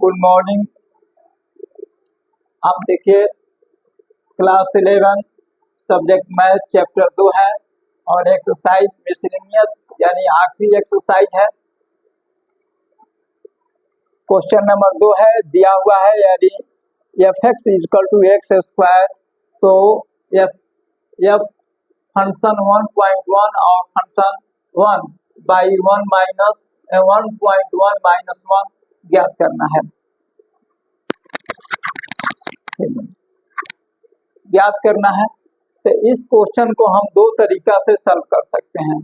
Good morning. आप देखिए class 11 subject math chapter 2 है और एक्सरसाइज मिसलेनियस यानी आखिरी एक्सरसाइज है। क्वेश्चन नंबर 2 है, दिया हुआ है यानी F X is equal two X square. तो एफ फंक्शन 1.1 और फंक्शन 1/1 माइनस 1.1 माइनस 1 ज्ञात करना है। तो इस क्वेश्चन को हम दो तरीका से सॉल्व कर सकते हैं।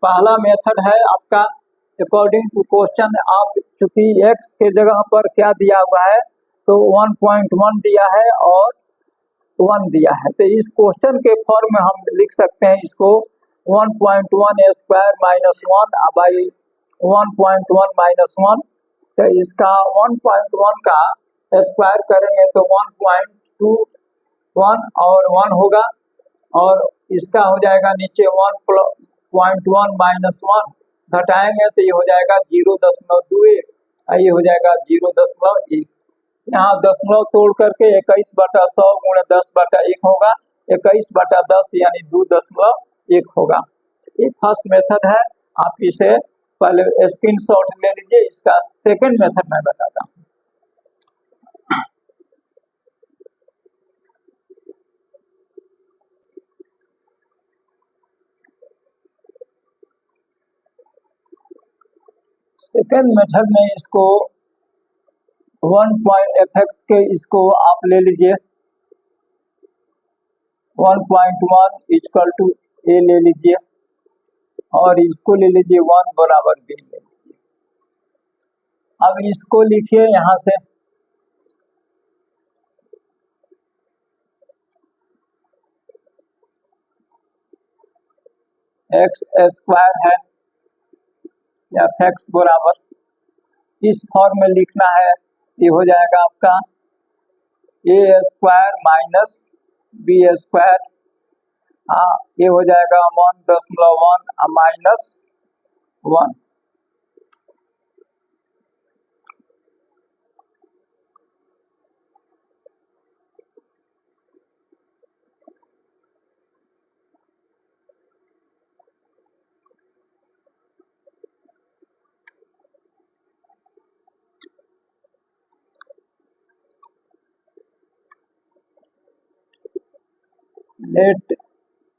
पहला मेथड है आपका अकॉर्डिंग टू क्वेश्चन। आप चूंकि x के जगह पर क्या दिया हुआ है तो 1.1 दिया है और 1 दिया है, तो इस क्वेश्चन के फॉर्म में हम लिख सकते हैं इसको 1.1 स्क्वायर माइनस 1 बाई 1.1 माइनस 1। तो इसका 1.1 का स्क्वायर करेंगे तो 1.21 और 1 होगा और इसका हो जाएगा नीचे 1.1 माइनस 1 घटाएंगे तो ये हो जाएगा 0.21, ये हो जाएगा 0.1। यहाँ दशमलव तोड़ करके 21/100 गुणे 10/1 होगा, 21/10 यानी 2.1 होगा। ये फर्स्ट मेथड है, आप इसे पहले स्क्रीनशॉट ले लीजिए। इसका सेकंड मेथड मैं बताता हूँ। सेकेंड मेथड में इसको 1.fx के इसको आप ले लीजिए 1.1 इक्वल टू ए ले लीजिए और इसको ले लीजिए 1 बराबर बी ले लीजिए। अब इसको लिखिए यहाँ से एक्स स्क्वायर है या एक्स बराबर इस फॉर्म में लिखना है। ये हो जाएगा आपका ए स्क्वायर माइनस बी स्क्वायर, ये हो जाएगा 1.1 माइनस 1। लेट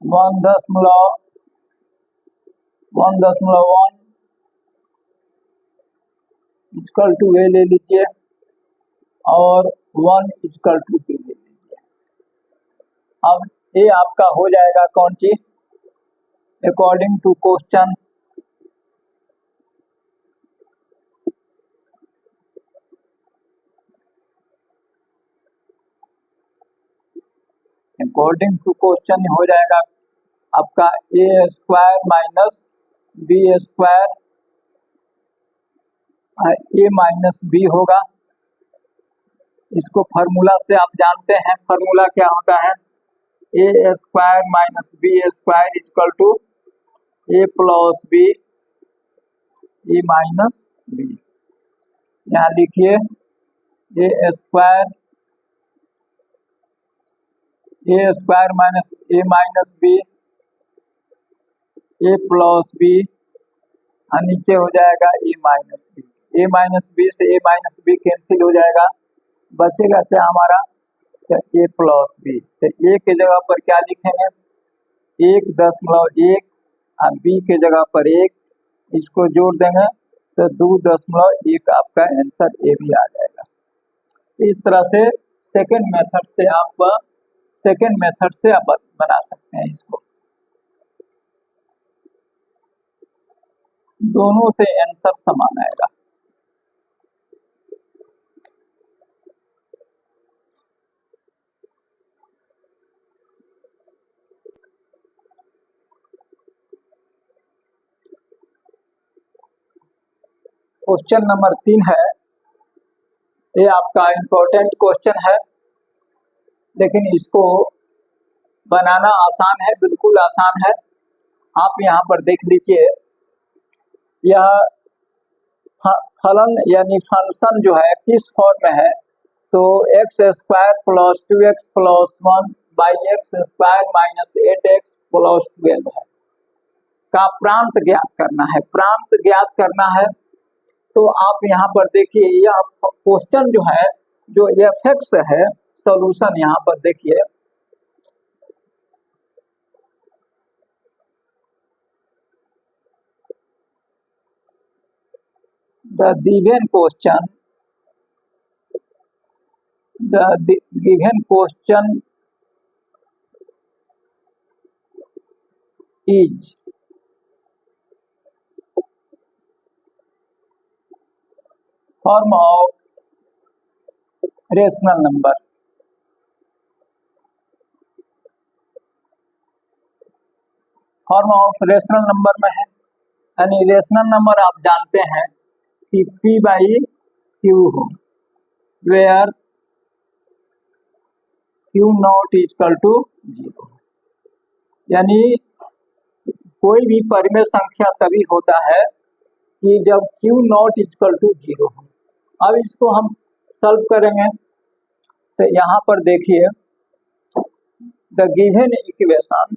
1.1 इक्वल टू ए ले लीजिए और 1 इक्वल टू बी ले लीजिए। अब ये आपका हो जाएगा कौन सी अकॉर्डिंग टू क्वेश्चन हो जाएगा आपका ए स्क्वायर माइनस बी स्क्वायर, ए माइनस बी होगा। इसको फार्मूला से आप जानते हैं, फार्मूला क्या होता है, A square minus B square equal to A plus B A minus B. यहाँ लिखिए A square minus A minus B A plus B और नीचे हो जाएगा A minus B. A minus B से ए माइनस बी कैंसिल हो जाएगा, बचेगा क्या हमारा ए प्लस बी। तो ए के जगह पर क्या लिखेंगे 1.1 और बी के जगह पर 1, इसको जोड़ देंगे तो 2.1 आपका आंसर ए भी आ जाएगा। इस तरह से सेकंड मेथड से आप बना सकते हैं। इसको दोनों से आंसर समान आएगा। क्वेश्चन नंबर 3 है, ये आपका इम्पोर्टेंट क्वेश्चन है लेकिन इसको बनाना आसान है, बिल्कुल आसान है। आप यहाँ पर देख लीजिए, यह फलन यानी फंक्शन जो है किस फॉर्म में है, तो x square plus 2x plus 1 by x square minus 8x plus 12 है का प्रांत ज्ञात करना है। प्रांत ज्ञात करना है तो आप यहाँ पर देखिए, यह क्वेश्चन जो है जो एफ है, सॉल्यूशन यहाँ पर देखिए, the given question is form of rational number. Form of rational number में है, यानी रेशनल नंबर आप जानते हैं कि P बाई क्यू हो, where Q not equal to 0, यानी कोई भी परिमेय संख्या तभी होता है कि जब Q नॉट इक्वल टू 0 हो। अब इसको हम सॉल्व करेंगे तो यहाँ पर देखिए, the given equation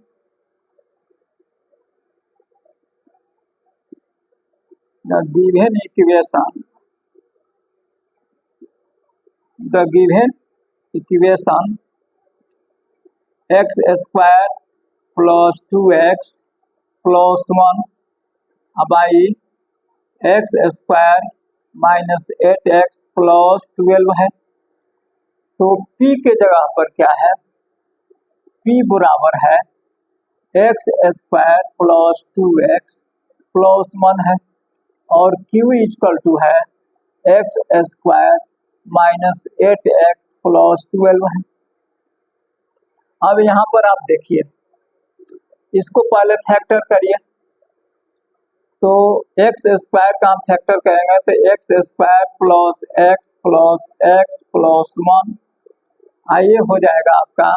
x square plus 2x plus 1 by x square minus 8x plus 12 है। तो P के जगह पर क्या है, P बराबर है x square plus 2x plus 1 है, और Q इक्वल टू है x square minus 8x plus 12 है। अब यहाँ पर आप देखिए, इसको पहले फैक्टर करिए, तो एक्स स्क्वायर का हम फैक्टर करेंगे तो x square plus x plus 1, आइए हो जाएगा आपका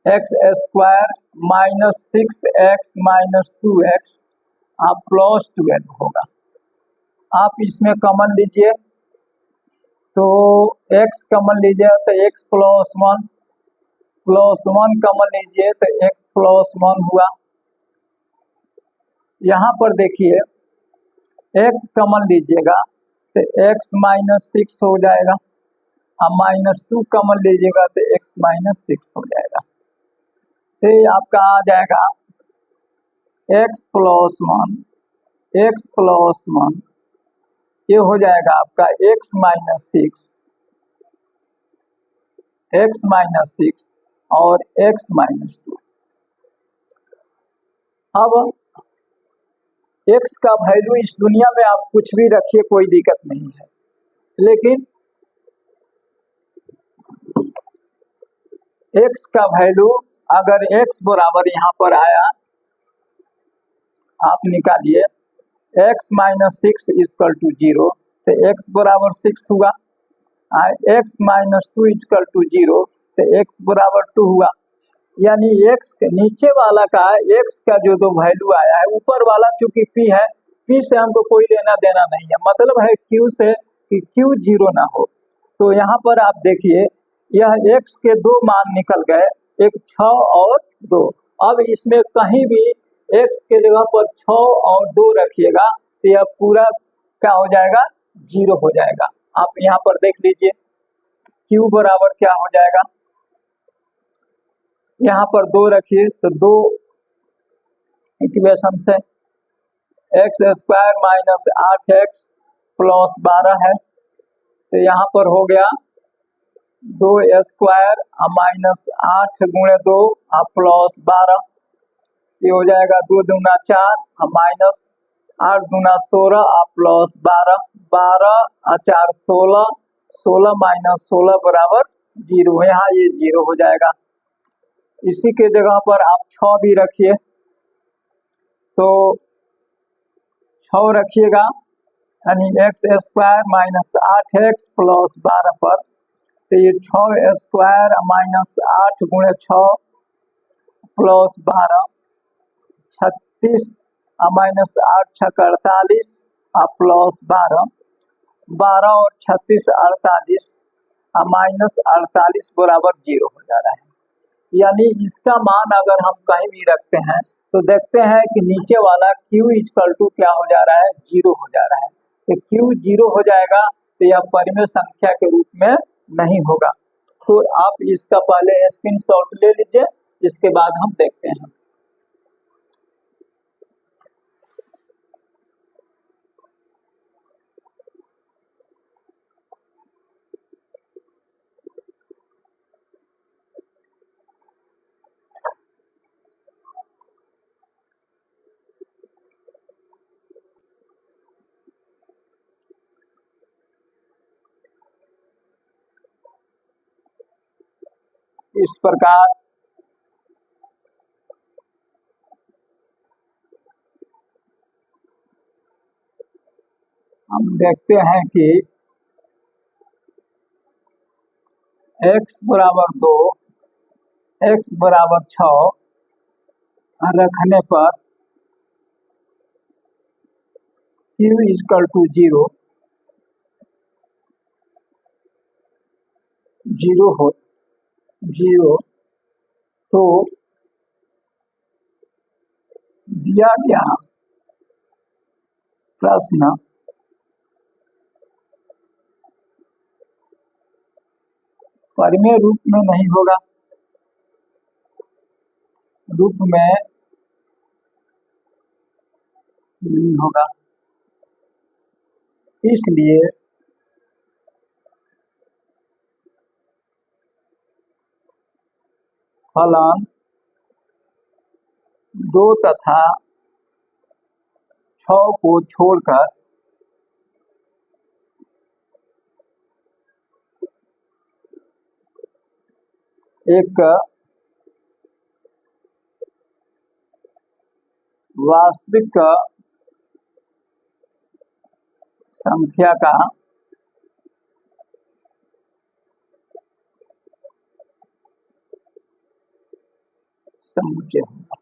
x square minus 6x minus 2x आप प्लस 12 होगा। आप इसमें कॉमन लीजिए, तो x कॉमन लीजिए तो x प्लस 1 कॉमन लीजिए तो x प्लस 1 हुआ। यहाँ पर देखिए x कॉमन लीजिएगा तो x माइनस 6 हो जाएगा, अब माइनस 2 कॉमन लीजिएगा तो x माइनस 6 हो जाएगा। तो आपका आ जाएगा x प्लस 1 ये हो जाएगा आपका x माइनस 6 और x माइनस 2। अब x का वैल्यू इस दुनिया में आप कुछ भी रखिए, कोई दिक्कत नहीं है, लेकिन x का वैल्यू अगर x बराबर यहाँ पर आया, आप निकालिए x माइनस 6 इक्वल टू 0, तो x बराबर 6 हुआ, x माइनस 2 इक्वल टू 0 तो x बराबर 2 हुआ। यानी x के नीचे वाला का x का जो वैल्यू आया है, ऊपर वाला चूंकि p है, p से हमको कोई लेना देना नहीं है, मतलब है q से कि q 0 ना हो। तो यहाँ पर आप देखिए, यह x के दो मान निकल गए, एक 6 और 2। अब इसमें कहीं भी x के जगह पर 6 और 2 रखिएगा तो यह पूरा क्या हो जाएगा, 0 हो जाएगा। आप यहाँ पर देख लीजिए q बराबर क्या हो जाएगा, यहाँ पर 2 रखिए तो 2 इक्वेशन से x square minus 8x plus 12 है, तो यहाँ पर हो गया 2 स्क्वायर माइनस 8 गुणे 2 प्लस 12, ये हो जाएगा 2 दूना 4 माइनस 8 दूना 16 प्लस 12 4 16 माइनस 16 बराबर 0, यहाँ ये 0 हो जाएगा। इसी के जगह पर आप 6 भी रखिए, तो 6 रखिएगा, यानी x square minus 8x plus 12 पर, तो ये 6 स्क्वायर माइनस 8 गुणे 6 प्लस 12 36 माइनस 8 6 48 प्लस 12, 12 और 36 48 माइनस 48 बराबर 0 हो जा रहा है। यानी इसका मान अगर हम कहीं भी रखते हैं तो देखते हैं कि नीचे वाला q इक्वल टू क्या हो जा रहा है, 0 हो जा रहा है। तो q 0 हो जाएगा तो यह परिमेय संख्या के रूप में नहीं होगा। तो आप इसका पहले स्क्रीनशॉट ले लीजिए, इसके बाद हम देखते हैं। इस प्रकार हम देखते हैं कि x बराबर 2, x बराबर 6 रखने पर q इक्वल टू 0 हो 0। तो दिया गया प्रश्न परिमेय रूप में नहीं होगा, रूप में नहीं होगा, इसलिए फलन 2 तथा 6 को छोड़कर एक वास्तविक संख्या का समुच्चय होगा।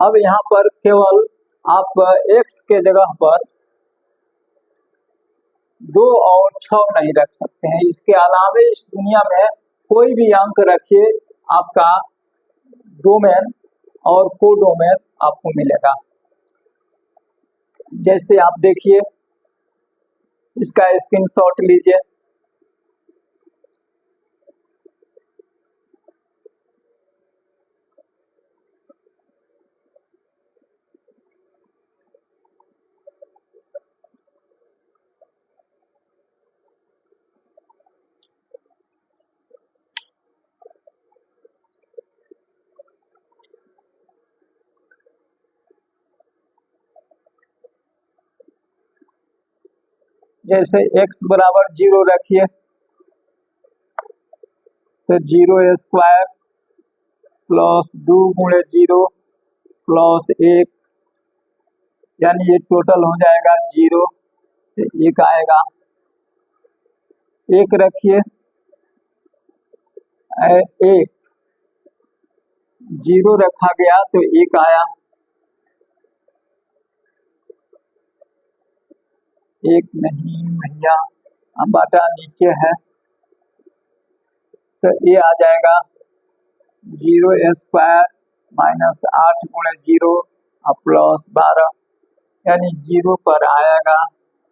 अब यहाँ पर केवल आप x के जगह पर 2 और 6 नहीं रख सकते हैं, इसके अलावे इस दुनिया में कोई भी अंक रखिए, आपका डोमेन और कोडोमेन आपको मिलेगा। जैसे आप देखिए, इसका स्क्रीनशॉट लीजिए। जैसे x बराबर 0 रखिए तो 0 स्क्वायर प्लस 2 गुणे 0 प्लस 1, यानी ये टोटल हो जाएगा 0 तो 1 आएगा। 1 रखिए, 1 0 रखा गया तो 1 आया, 1 नहीं भैया, बाटा नीचे है तो ये आ जाएगा 0 स्क्वायर माइनस 8 गुणे 0 प्लस 12, यानी 0 पर आएगा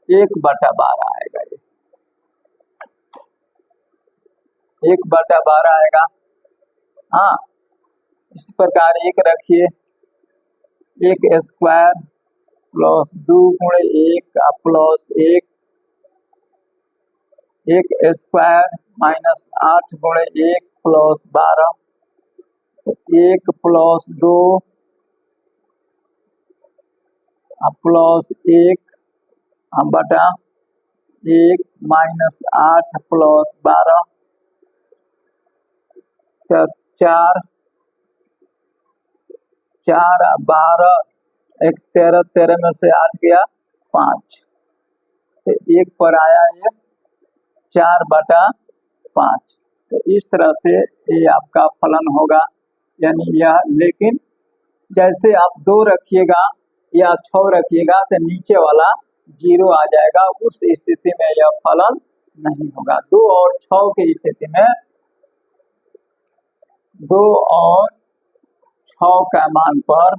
1/12 आएगा, ये 1/12 आएगा। हाँ, इस प्रकार 1 रखिए, 1 स्क्वायर प्लस 2 गुणे 1 प्लस 1, 1 स्क्वायर माइनस 8 गुणे 1 प्लस 12, 1 प्लस 2 प्लस 1 बटा 1 माइनस 8 प्लस 12, 4 12, 1 13, 13 में से 8 गया 5, तो 1 पर आया ये 4/5। तो इस तरह से ये आपका फलन होगा, यानी यह। लेकिन जैसे आप 2 रखिएगा या 6 रखिएगा तो नीचे वाला 0 आ जाएगा। उस स्थिति में यह फलन नहीं होगा। 2 और 6 की स्थिति में 2 और 6 का मान पर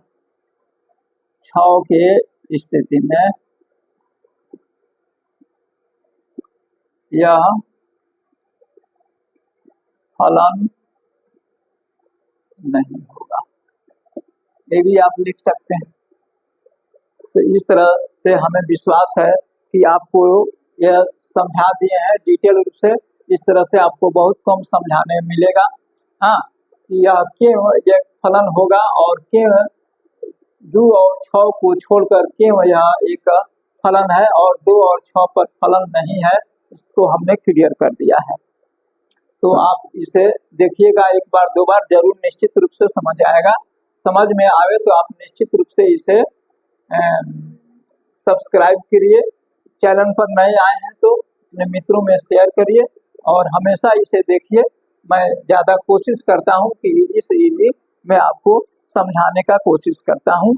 6 के स्थिति में यह फलन नहीं होगा। ये भी आप लिख सकते हैं। तो इस तरह से हमें विश्वास है कि आपको यह समझा दिए हैं डिटेल रूप से। इस तरह से आपको बहुत कम समझाने मिलेगा। हाँ, यह क्यों यह फलन होगा और क्यों 2 और 6 को छोड़कर क्यों यह एक फलन है और 2 और 6 पर फलन नहीं है, इसको हमने क्लियर कर दिया है। तो आप इसे देखिएगा एक बार 2 बार, जरूर निश्चित रूप से समझ आएगा। समझ में आवे तो आप निश्चित रूप से इसे सब्सक्राइब करिए। चैनल पर नए आए हैं तो अपने मित्रों में शेयर करिए और हमेशा इसे देखिए। मैं ज़्यादा कोशिश करता हूँ कि इजी से इजी मैं आपको समझाने का कोशिश करता हूँ।